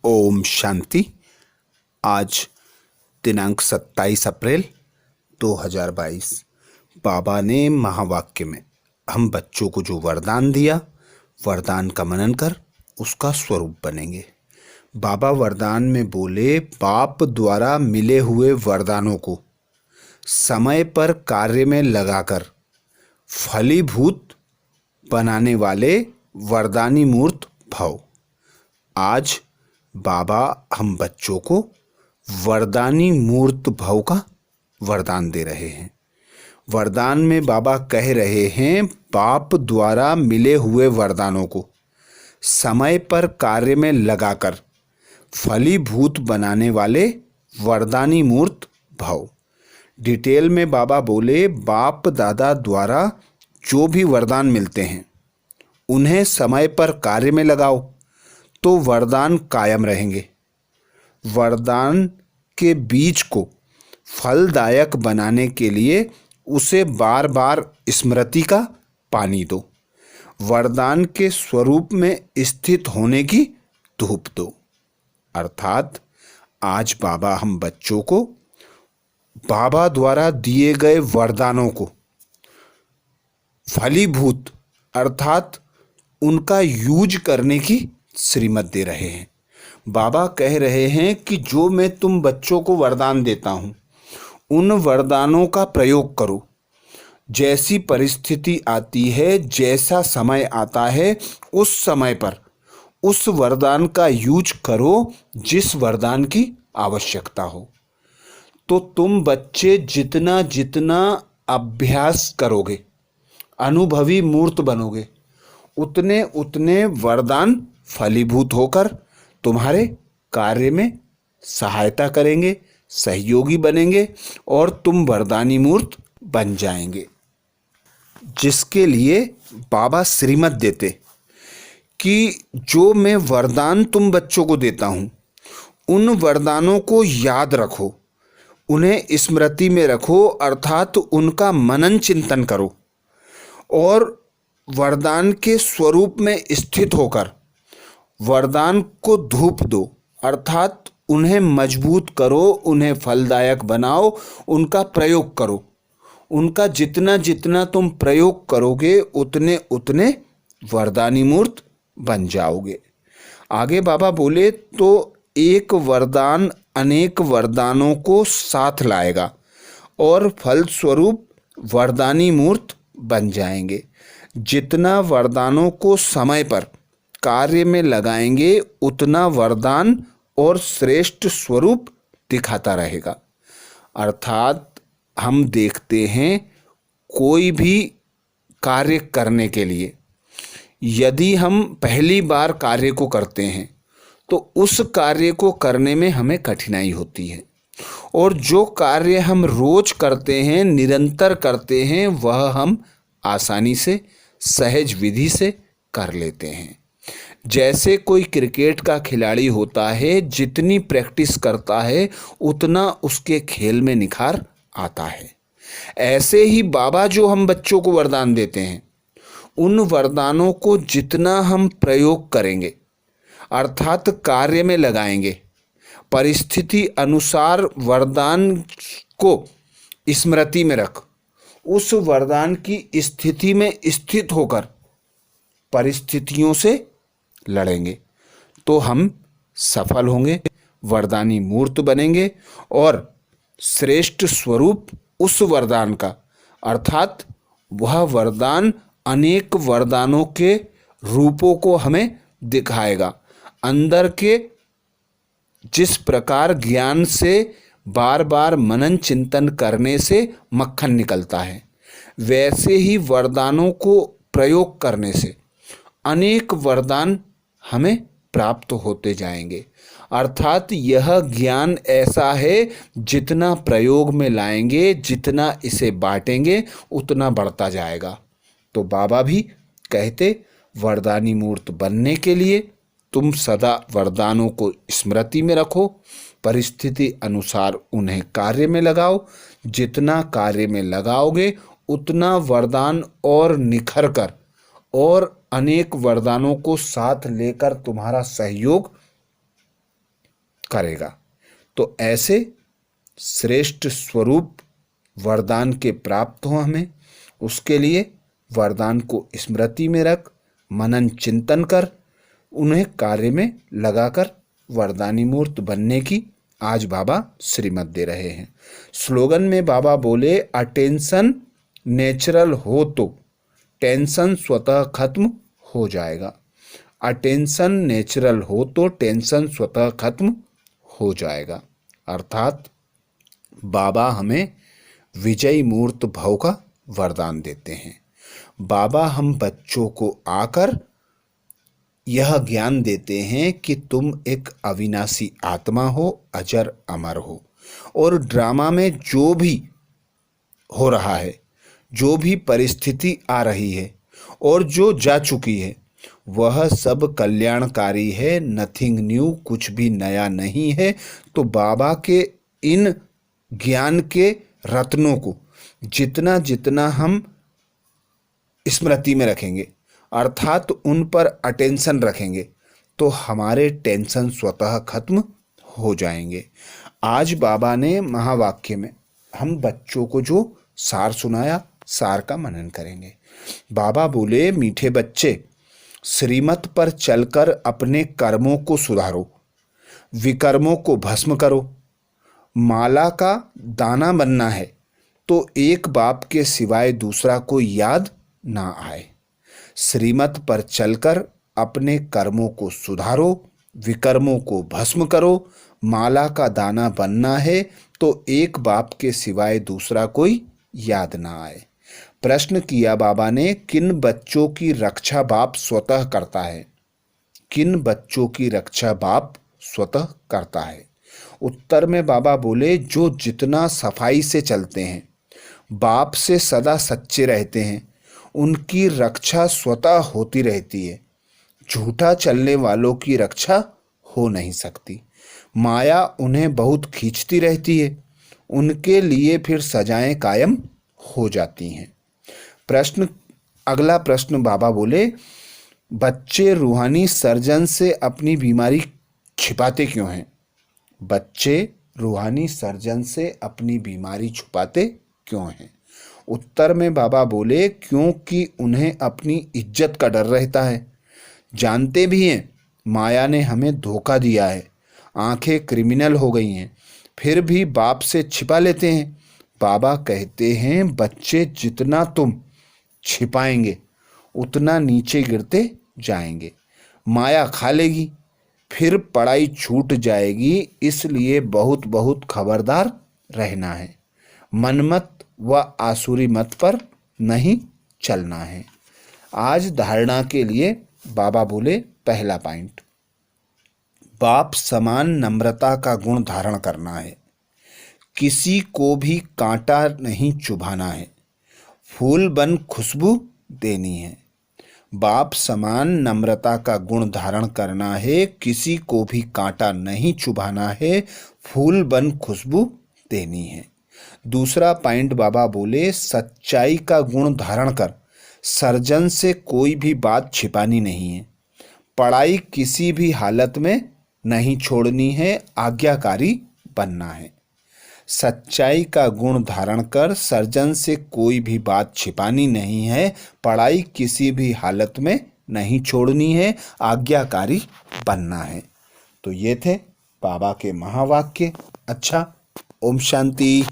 ओम शांति। आज दिनांक 27 अप्रैल 2022। बाबा ने महावाक्य में हम बच्चों को जो वरदान दिया, वरदान का मनन कर उसका स्वरूप बनेंगे। बाबा वरदान में बोले, बाप द्वारा मिले हुए वरदानों को समय पर कार्य में लगाकर फलीभूत बनाने वाले वरदानी मूर्त भव। आज बाबा हम बच्चों को वरदानी मूर्त भव का वरदान दे रहे हैं। वरदान में बाबा कह रहे हैं, बाप द्वारा मिले हुए वरदानों को समय पर कार्य में लगाकर फलीभूत बनाने वाले वरदानी मूर्त भव। डिटेल में बाबा बोले, बाप दादा द्वारा जो भी वरदान मिलते हैं उन्हें समय पर कार्य में लगाओ तो वरदान कायम रहेंगे। वरदान के बीज को फलदायक बनाने के लिए उसे बार बार स्मृति का पानी दो। वरदान के स्वरूप में स्थित होने की धूप दो। अर्थात आज बाबा हम बच्चों को बाबा द्वारा दिए गए वरदानों को फलीभूत अर्थात उनका यूज करने की श्रीमत दे रहे हैं। बाबा कह रहे हैं कि जो मैं तुम बच्चों को वरदान देता हूँ उन वरदानों का प्रयोग करो। जैसी परिस्थिति आती है, जैसा समय आता है, उस समय पर उस वरदान का यूज करो जिस वरदान की आवश्यकता हो। तो तुम बच्चे जितना जितना अभ्यास करोगे, अनुभवी मूर्त बनोगे, उतने उतने वरदान फलीभूत होकर तुम्हारे कार्य में सहायता करेंगे, सहयोगी बनेंगे और तुम वरदानी मूर्त बन जाएंगे। जिसके लिए बाबा श्रीमत देते कि जो मैं वरदान तुम बच्चों को देता हूँ उन वरदानों को याद रखो, उन्हें स्मृति में रखो, अर्थात उनका मनन चिंतन करो और वरदान के स्वरूप में स्थित होकर वरदान को धूप दो, अर्थात उन्हें मजबूत करो, उन्हें फलदायक बनाओ, उनका प्रयोग करो। उनका जितना जितना तुम प्रयोग करोगे उतने उतने वरदानी मूर्त बन जाओगे। आगे बाबा बोले, तो एक वरदान अनेक वरदानों को साथ लाएगा और फलस्वरूप वरदानी मूर्त बन जाएंगे। जितना वरदानों को समय पर कार्य में लगाएंगे उतना वरदान और श्रेष्ठ स्वरूप दिखाता रहेगा। अर्थात हम देखते हैं कोई भी कार्य करने के लिए यदि हम पहली बार कार्य को करते हैं तो उस कार्य को करने में हमें कठिनाई होती है, और जो कार्य हम रोज करते हैं, निरंतर करते हैं, वह हम आसानी से सहज विधि से कर लेते हैं। जैसे कोई क्रिकेट का खिलाड़ी होता है, जितनी प्रैक्टिस करता है उतना उसके खेल में निखार आता है। ऐसे ही बाबा जो हम बच्चों को वरदान देते हैं उन वरदानों को जितना हम प्रयोग करेंगे अर्थात कार्य में लगाएंगे, परिस्थिति अनुसार वरदान को स्मृति में रख, उस वरदान की स्थिति में स्थित होकर परिस्थितियों से लड़ेंगे तो हम सफल होंगे, वरदानी मूर्त बनेंगे और श्रेष्ठ स्वरूप उस वरदान का, अर्थात वह वरदान अनेक वरदानों के रूपों को हमें दिखाएगा। अंदर के जिस प्रकार ज्ञान से बार बार मनन चिंतन करने से मक्खन निकलता है, वैसे ही वरदानों को प्रयोग करने से अनेक वरदान हमें प्राप्त होते जाएंगे। अर्थात यह ज्ञान ऐसा है, जितना प्रयोग में लाएंगे, जितना इसे बांटेंगे उतना बढ़ता जाएगा। तो बाबा भी कहते, वरदानी मूर्त बनने के लिए तुम सदा वरदानों को स्मृति में रखो, परिस्थिति अनुसार उन्हें कार्य में लगाओ। जितना कार्य में लगाओगे उतना वरदान और निखर कर और अनेक वरदानों को साथ लेकर तुम्हारा सहयोग करेगा। तो ऐसे श्रेष्ठ स्वरूप वरदान के प्राप्त हो हमें, उसके लिए वरदान को स्मृति में रख, मनन चिंतन कर, उन्हें कार्य में लगाकर वरदानी मूर्त बनने की आज बाबा श्रीमत दे रहे हैं। स्लोगन में बाबा बोले, अटेंशन नेचुरल हो तो टेंशन स्वतः खत्म हो जाएगा। अटेंशन नेचुरल हो तो टेंशन स्वतः खत्म हो जाएगा। अर्थात बाबा हमें विजयी मूर्त भव का वरदान देते हैं। बाबा हम बच्चों को आकर यह ज्ञान देते हैं कि तुम एक अविनाशी आत्मा हो, अजर अमर हो, और ड्रामा में जो भी हो रहा है, जो भी परिस्थिति आ रही है और जो जा चुकी है, वह सब कल्याणकारी है। नथिंग न्यू, कुछ भी नया नहीं है। तो बाबा के इन ज्ञान के रत्नों को जितना जितना हम स्मृति में रखेंगे, अर्थात उन पर अटेंशन रखेंगे, तो हमारे टेंशन स्वतः खत्म हो जाएंगे। आज बाबा ने महावाक्य में हम बच्चों को जो सार सुनाया, सार का मनन करेंगे। बाबा बोले, मीठे बच्चे, श्रीमत पर चलकर अपने कर्मों को सुधारो, विकर्मों को भस्म करो। माला का दाना बनना है तो एक बाप के सिवाय दूसरा कोई याद ना आए। श्रीमत पर चलकर अपने कर्मों को सुधारो, विकर्मों को भस्म करो। माला का दाना बनना है तो एक बाप के सिवाय दूसरा कोई याद ना आए। प्रश्न किया बाबा ने, किन बच्चों की रक्षा बाप स्वतः करता है? किन बच्चों की रक्षा बाप स्वतः करता है? उत्तर में बाबा बोले, जो जितना सफाई से चलते हैं, बाप से सदा सच्चे रहते हैं, उनकी रक्षा स्वतः होती रहती है। झूठा चलने वालों की रक्षा हो नहीं सकती। माया उन्हें बहुत खींचती रहती है, उनके लिए फिर सजाएं कायम हो जाती हैं। अगला प्रश्न बाबा बोले, बच्चे रूहानी सर्जन से अपनी बीमारी छिपाते क्यों हैं? बच्चे रूहानी सर्जन से अपनी बीमारी छुपाते क्यों हैं? उत्तर में बाबा बोले, क्योंकि उन्हें अपनी इज्जत का डर रहता है। जानते भी हैं माया ने हमें धोखा दिया है, आंखें क्रिमिनल हो गई हैं, फिर भी बाप से छिपा लेते हैं। बाबा कहते हैं, बच्चे जितना तुम छिपाएंगे उतना नीचे गिरते जाएंगे। माया खा लेगी, फिर पढ़ाई छूट जाएगी। इसलिए बहुत बहुत खबरदार रहना है। मनमत व आसुरी मत पर नहीं चलना है। आज धारणा के लिए बाबा बोले, पहला पॉइंट, बाप समान नम्रता का गुण धारण करना है। किसी को भी कांटा नहीं चुभाना है, फूल बन खुशबू देनी है। बाप समान नम्रता का गुण धारण करना है, किसी को भी कांटा नहीं चुभाना है, फूल बन खुशबू देनी है। दूसरा पॉइंट बाबा बोले, सच्चाई का गुण धारण कर सर्जन से कोई भी बात छिपानी नहीं है। पढ़ाई किसी भी हालत में नहीं छोड़नी है, आज्ञाकारी बनना है। सच्चाई का गुण धारण कर सर्जन से कोई भी बात छिपानी नहीं है, पढ़ाई किसी भी हालत में नहीं छोड़नी है, आज्ञाकारी बनना है। तो ये थे बाबा के महावाक्य। अच्छा, ओम शांति।